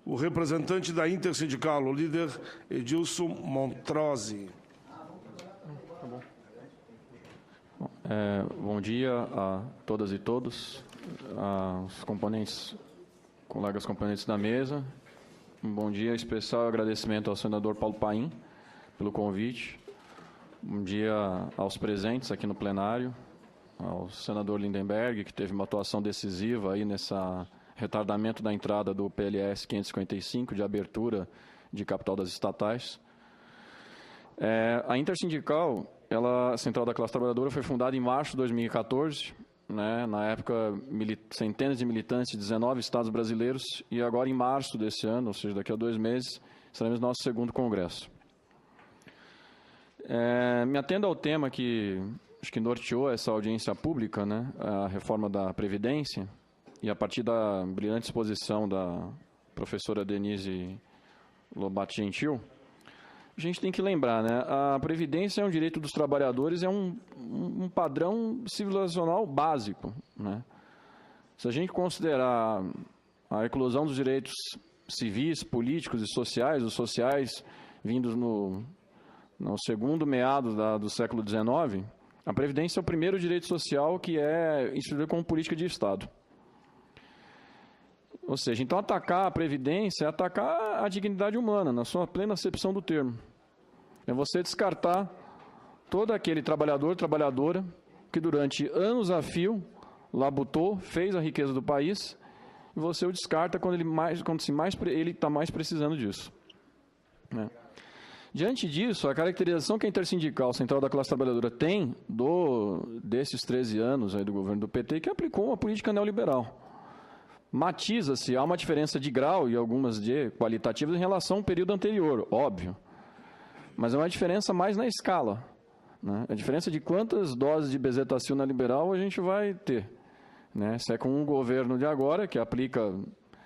o representante da Intersindical, o líder Edilson Montrose. Bom dia a todas e todos, aos componentes, colegas componentes da mesa. Um bom dia especial, agradecimento ao senador Paulo Paim pelo convite. Bom dia aos presentes aqui no plenário, ao senador Lindenberg, que teve uma atuação decisiva aí nessa retardamento da entrada do PLS 555 de abertura de capital das estatais. A Intersindical, a Central da Classe Trabalhadora, foi fundada em março de 2014, né? Na época, centenas de militantes de 19 estados brasileiros, e agora em março desse ano, ou seja, daqui a 2 meses, estaremos no nosso segundo congresso. Me atendo ao tema que acho que norteou essa audiência pública, né? A reforma da Previdência, e a partir da brilhante exposição da professora Denise Lobato Gentil, a gente tem que lembrar, né? A Previdência é um direito dos trabalhadores, é um padrão civilizacional básico, né? Se a gente considerar a eclosão dos direitos civis, políticos e sociais, os sociais vindos no segundo meado do século XIX, a Previdência é o primeiro direito social que é instituído como política de Estado. Ou seja, então atacar a Previdência é atacar a dignidade humana, na sua plena acepção do termo. É você descartar todo aquele trabalhador, trabalhadora, que durante anos a fio labutou, fez a riqueza do país, e você o descarta quando ele está mais precisando disso, né? Diante disso, a caracterização que a Intersindical Central da Classe Trabalhadora tem desses 13 anos aí do governo do PT, que aplicou uma política neoliberal. Matiza-se, há uma diferença de grau e algumas de qualitativas em relação ao período anterior, óbvio. Mas é uma diferença mais na escala, né? A diferença de quantas doses de bezetacil neoliberal a gente vai ter, né? Se é com um governo de agora, que aplica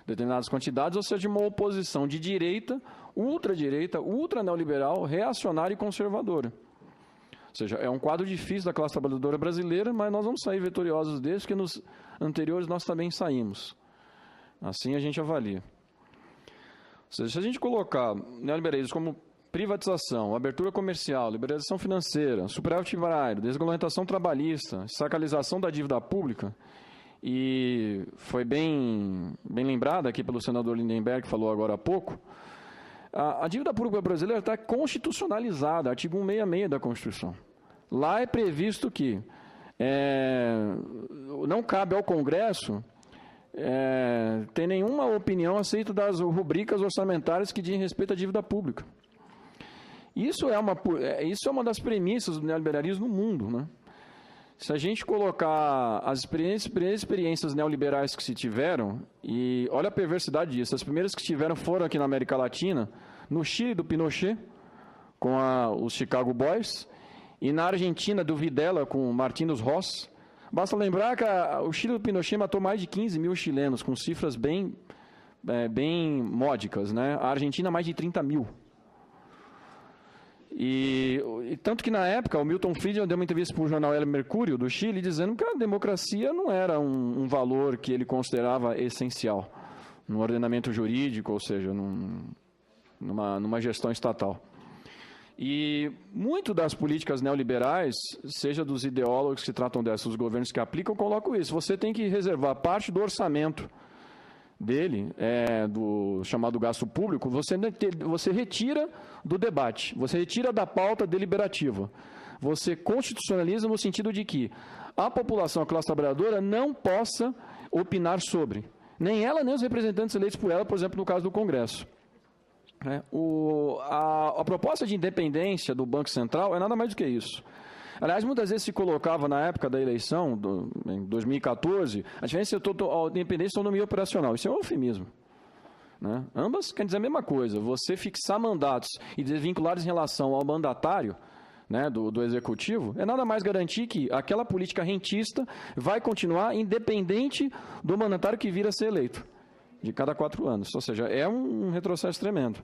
determinadas quantidades, ou se é de uma oposição de direita, ultra neoliberal, reacionária e conservadora. Ou seja, é um quadro difícil da classe trabalhadora brasileira, mas nós vamos sair vitoriosos desses, porque nos anteriores nós também saímos. Assim a gente avalia. Ou seja, se a gente colocar neoliberalismo como privatização, abertura comercial, liberalização financeira, superávit primário, desregulamentação trabalhista, sacralização da dívida pública, e foi bem lembrada aqui pelo senador Lindenberg, que falou agora há pouco, a dívida pública brasileira está constitucionalizada, artigo 166 da Constituição. Lá é previsto que não cabe ao Congresso ter nenhuma opinião aceita das rubricas orçamentárias que dizem respeito à dívida pública. Isso é uma das premissas do neoliberalismo no mundo, né? Se a gente colocar as experiências neoliberais que se tiveram, e olha a perversidade disso, as primeiras que tiveram foram aqui na América Latina, no Chile do Pinochet, com os Chicago Boys, e na Argentina do Videla com Martínez Ross. Basta lembrar que o Chile do Pinochet matou mais de 15 mil chilenos, com cifras bem módicas, né? A Argentina mais de 30 mil. E tanto que, na época, o Milton Friedman deu uma entrevista para o jornal El Mercúrio, do Chile, dizendo que a democracia não era um valor que ele considerava essencial no ordenamento jurídico, ou seja, numa gestão estatal. E muito das políticas neoliberais, seja dos ideólogos que tratam dessas, os governos que aplicam, colocam isso. Você tem que reservar parte do orçamento dele, do chamado gasto público, você retira do debate, você retira da pauta deliberativa. Você constitucionaliza no sentido de que a população, a classe trabalhadora, não possa opinar sobre. Nem ela, nem os representantes eleitos por ela, por exemplo, no caso do Congresso. A proposta de independência do Banco Central é nada mais do que isso. Aliás, muitas vezes se colocava na época da eleição, em 2014, a diferença entre a independência e a autonomia operacional. Isso é um eufemismo, né? Ambas querem dizer a mesma coisa. Você fixar mandatos e desvinculares em relação ao mandatário, né, do executivo, é nada mais garantir que aquela política rentista vai continuar independente do mandatário que vir a ser eleito, de cada 4 anos. Ou seja, é um retrocesso tremendo.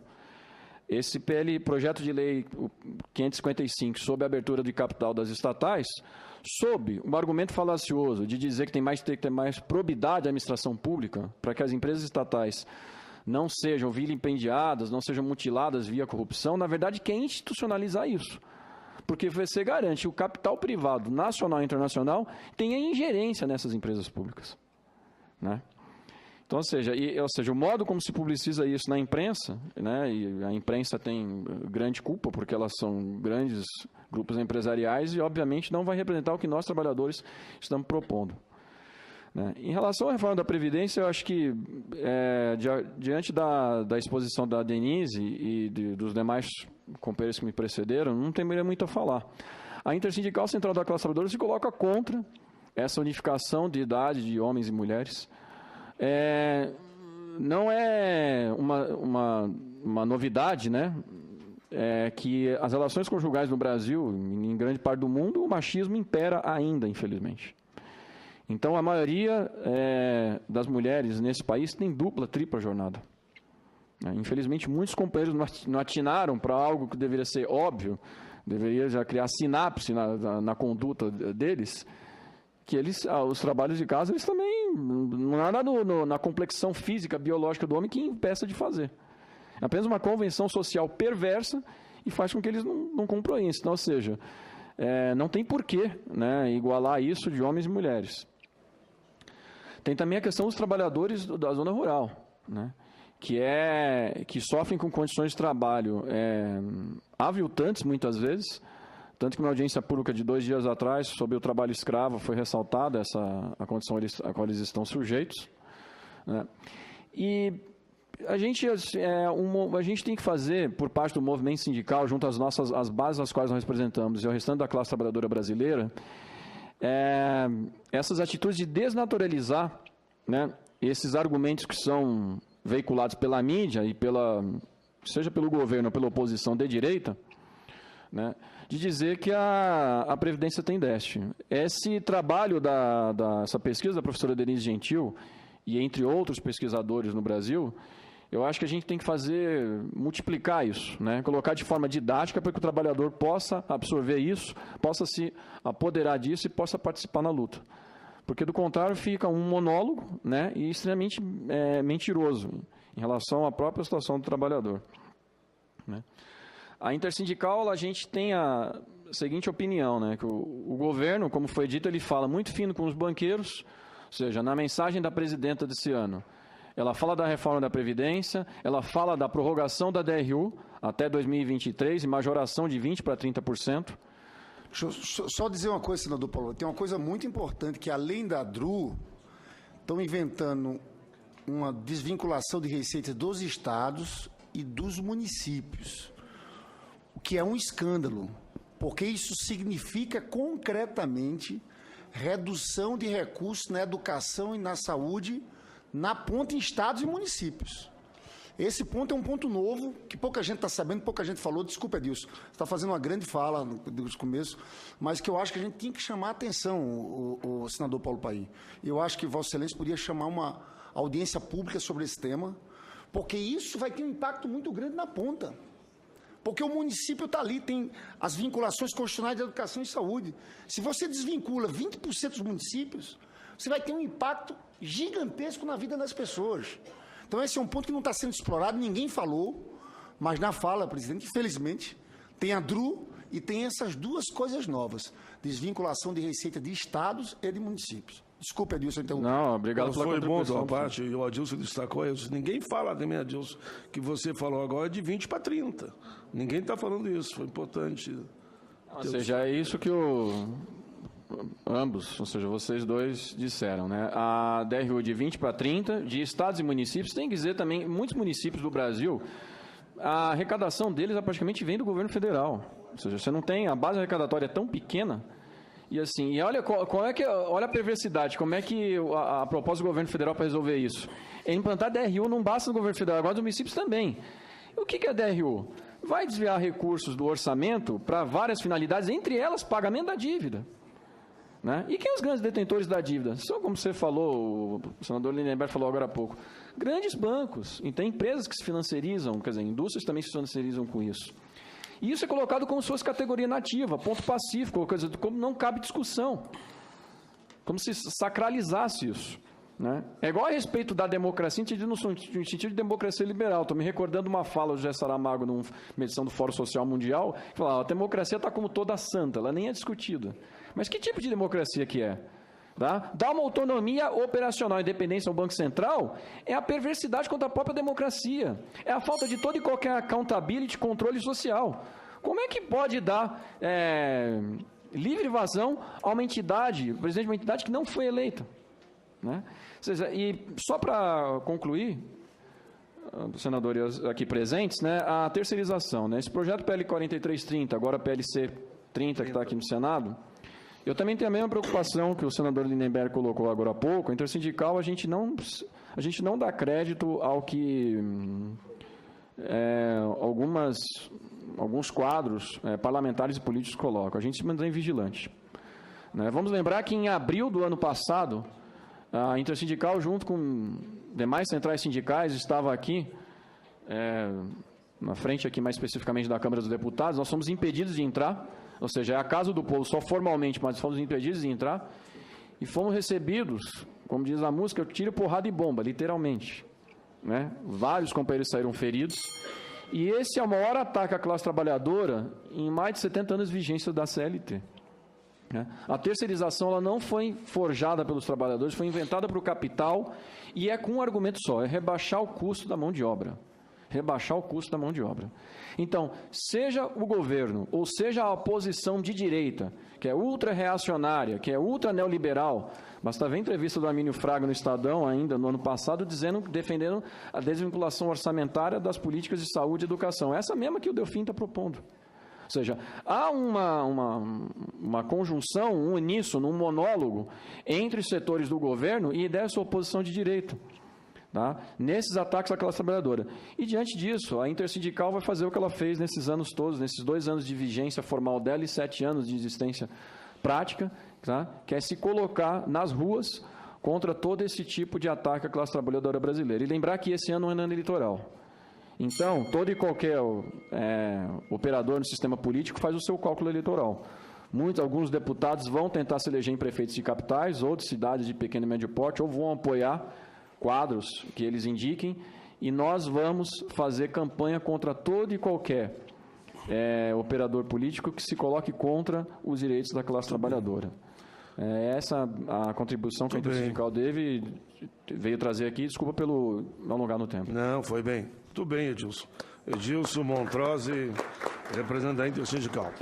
Esse projeto de lei 555 sobre a abertura de capital das estatais, sob um argumento falacioso de dizer que tem que ter mais probidade da administração pública para que as empresas estatais não sejam vilipendiadas, não sejam mutiladas via corrupção, na verdade quer institucionalizar isso. Porque você garante que o capital privado, nacional e internacional, tenha ingerência nessas empresas públicas, né? Então, ou seja, o modo como se publiciza isso na imprensa, né, e a imprensa tem grande culpa, porque elas são grandes grupos empresariais e, obviamente, não vai representar o que nós, trabalhadores, estamos propondo, né? Em relação à reforma da Previdência, eu acho que, diante da exposição da Denise e dos demais companheiros que me precederam, não tem muito a falar. A Intersindical Central da Classe Trabalhadora se coloca contra essa unificação de idade de homens e mulheres. Não é uma novidade, né, que as relações conjugais no Brasil, em grande parte do mundo, o machismo impera ainda, infelizmente. Então, a maioria das mulheres nesse país tem dupla, tripla jornada. Infelizmente, muitos companheiros não atinaram para algo que deveria ser óbvio, deveria já criar sinapse na conduta deles, que os trabalhos de casa, eles também, não há nada na complexão física, biológica do homem que impeça de fazer. É apenas uma convenção social perversa e faz com que eles não cumpram isso. Então, ou seja, não tem porquê, né, igualar isso de homens e mulheres. Tem também a questão dos trabalhadores da zona rural, né, que sofrem com condições de trabalho aviltantes, muitas vezes. Tanto que na audiência pública de 2 dias atrás, sobre o trabalho escravo, foi ressaltada a condição a qual eles estão sujeitos, né? E a gente tem que fazer, por parte do movimento sindical, junto às bases às quais nós representamos e ao restante da classe trabalhadora brasileira, essas atitudes de desnaturalizar, né, esses argumentos que são veiculados pela mídia e seja pelo governo ou pela oposição de direita, né, de dizer que a Previdência tem déficit. Esse trabalho essa pesquisa da professora Denise Gentil, e entre outros pesquisadores no Brasil, eu acho que a gente tem que multiplicar isso, né? Colocar de forma didática para que o trabalhador possa absorver isso, possa se apoderar disso e possa participar na luta. Porque, do contrário, fica um monólogo, né, e extremamente mentiroso em relação à própria situação do trabalhador, né? A Intersindical, a gente tem a seguinte opinião, né, que o governo, como foi dito, ele fala muito fino com os banqueiros, ou seja, na mensagem da presidenta desse ano, ela fala da reforma da Previdência, ela fala da prorrogação da DRU até 2023 e majoração de 20% para 30%. Deixa eu só dizer uma coisa, senador Paulo. Tem uma coisa muito importante, que além da DRU, estão inventando uma desvinculação de receitas dos estados e dos municípios, o que é um escândalo, porque isso significa concretamente redução de recursos na educação e na saúde na ponta em estados e municípios. Esse ponto é um ponto novo, que pouca gente está sabendo, pouca gente falou. Desculpa, Edilson, você está fazendo uma grande fala no começo, mas que eu acho que a gente tinha que chamar a atenção, o senador Paulo Paim. Eu acho que Vossa Excelência podia chamar uma audiência pública sobre esse tema, porque isso vai ter um impacto muito grande na ponta. Porque o município está ali, tem as vinculações constitucionais de educação e saúde. Se você desvincula 20% dos municípios, você vai ter um impacto gigantesco na vida das pessoas. Então, esse é um ponto que não está sendo explorado, ninguém falou, mas na fala, presidente, infelizmente, tem a DRU e tem essas duas coisas novas, desvinculação de receita de estados e de municípios. Desculpe, Adilson, então. Não, obrigado pela contribuição. Foi bom da parte, e o Adilson destacou isso. Ninguém fala também, Adilson, que você falou agora de 20 para 30. Ninguém está falando isso, foi importante. Ou seja, é isso que ambos, ou seja, vocês dois disseram, né? A DRU de 20 para 30, de estados e municípios, tem que dizer também, muitos municípios do Brasil, a arrecadação deles praticamente vem do governo federal. Ou seja, você não tem, a base arrecadatória é tão pequena. E assim, e olha olha a perversidade, como é que a proposta do governo federal para resolver isso? É implantar DRU não basta no governo federal, agora dos municípios também. E o que é DRU? Vai desviar recursos do orçamento para várias finalidades, entre elas pagamento da dívida, né? E quem são os grandes detentores da dívida? São, como você falou, o senador Lindenberg falou agora há pouco, grandes bancos, e tem empresas que se financiarizam, quer dizer, indústrias também se financiarizam com isso. E isso é colocado como se fosse categoria nativa, ponto pacífico, como não cabe discussão, como se sacralizasse isso, Né? É igual a respeito da democracia, entendido no sentido de democracia liberal. Estou me recordando uma fala do José Saramago numa edição do Fórum Social Mundial, que falava: a democracia está como toda santa, ela nem é discutida. Mas que tipo de democracia que é? Tá? Dar uma autonomia operacional, independência ao Banco Central, é a perversidade contra a própria democracia. É a falta de toda e qualquer accountability, controle social. Como é que pode dar livre vazão a uma entidade, o presidente de uma entidade que não foi eleita? Né? Ou seja, e só para concluir, senadores aqui presentes, né, a terceirização, né, esse projeto PL 4330, agora PLC 30, que está aqui no Senado, eu também tenho a mesma preocupação que o senador Lindenberg colocou agora há pouco. A intersindical, a gente não dá crédito ao que alguns quadros parlamentares e políticos colocam. A gente se mantém vigilante. Né? Vamos lembrar que em abril do ano passado, a intersindical, junto com demais centrais sindicais, estava aqui, na frente aqui mais especificamente da Câmara dos Deputados. Nós fomos impedidos de entrar, ou seja, é a Casa do Povo só formalmente, mas fomos impedidos de entrar, e fomos recebidos, como diz a música, tiro, porrada e bomba, literalmente. Né? Vários companheiros saíram feridos, e esse é o maior ataque à classe trabalhadora em mais de 70 anos de vigência da CLT. A terceirização ela não foi forjada pelos trabalhadores, foi inventada para o capital e é com um argumento só: é rebaixar o custo da mão de obra. Rebaixar o custo da mão de obra. Então, seja o governo ou seja a oposição de direita, que é ultra-reacionária, que é ultra-neoliberal, basta ver a entrevista do Armínio Fraga no Estadão, ainda no ano passado, defendendo a desvinculação orçamentária das políticas de saúde e educação. Essa mesma que o Delfim está propondo. Ou seja, há uma conjunção, um uníssono, um monólogo entre os setores do governo e dessa oposição de direita, tá? Nesses ataques à classe trabalhadora. E, diante disso, a intersindical vai fazer o que ela fez nesses anos todos, nesses 2 anos de vigência formal dela e 7 anos de existência prática, tá? Que é se colocar nas ruas contra todo esse tipo de ataque à classe trabalhadora brasileira. E lembrar que esse ano é um ano eleitoral. Então, todo e qualquer operador no sistema político faz o seu cálculo eleitoral. Alguns deputados vão tentar se eleger em prefeitos de capitais ou de cidades de pequeno e médio porte, ou vão apoiar quadros que eles indiquem, e nós vamos fazer campanha contra todo e qualquer operador político que se coloque contra os direitos da classe trabalhadora. Essa a contribuição que a intersindical veio trazer aqui. Desculpa pelo alongar no tempo. Não, foi bem. Muito bem, Edilson. Edilson Montrose, representante da intersindical.